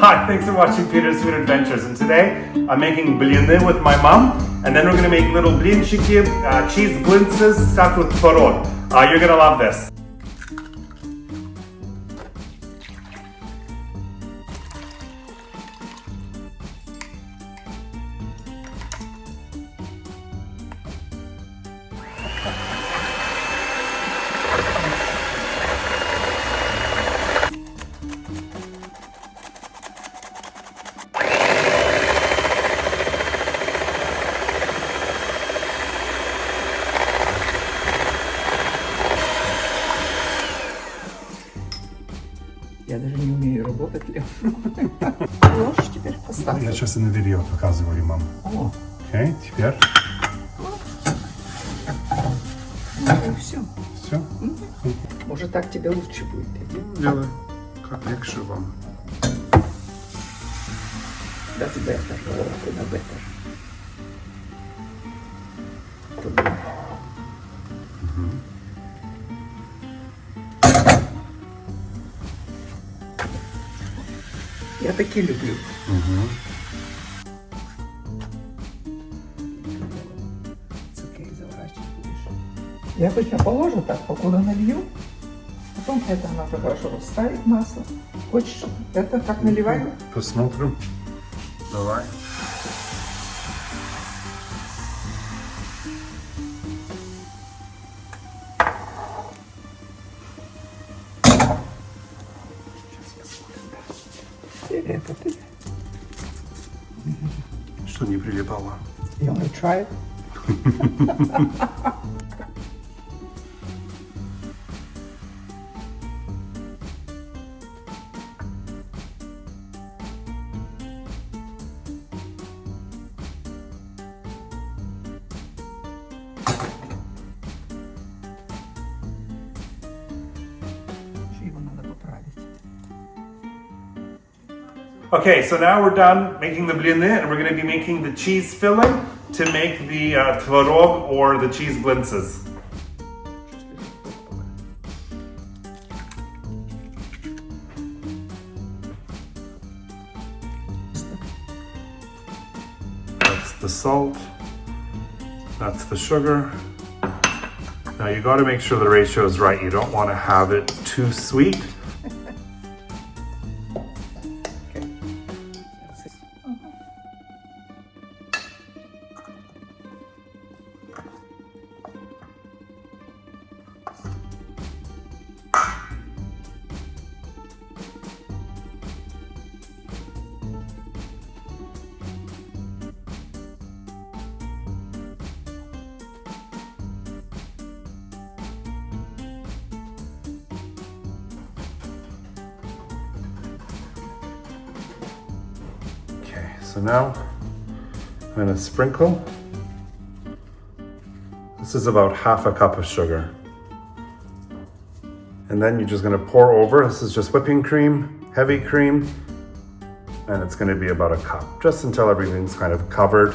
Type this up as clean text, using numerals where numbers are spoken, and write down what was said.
Hi, thanks for watching Peter's Food Adventures. And today I'm making blini with my mom, and then we're gonna make little Blinchiki cheese Blintzes stuffed with Tvorog. You're gonna love this. Я даже не умею работать. Ложь теперь поставь. Я сейчас и на видео показываю, мам. Окей, теперь. Ну и все. Все? Может, так тебе лучше будет. Делай, как легче вам. Das better. Oder better. Я такие люблю. Цукей заворачивать будешь. Я обычно положу так, покуда налью. Потом это надо хорошо расставить масло. Хочешь это как наливаю? Посмотрим. Давай. Это ты. Что не прилипало? You wanna try it? Его надо поправить. Okay, so now we're done making the blini, and we're going to be making the cheese filling to make the tvorog or the cheese blintzes. That's the salt. That's the sugar. Now you got to make sure the ratio is right. You don't want to have it too sweet. So now I'm going to sprinkle. This is about half a cup of sugar. And then you're just going to pour over. This is just whipping cream, heavy cream, and it's going to be about a cup, just until everything's kind of covered.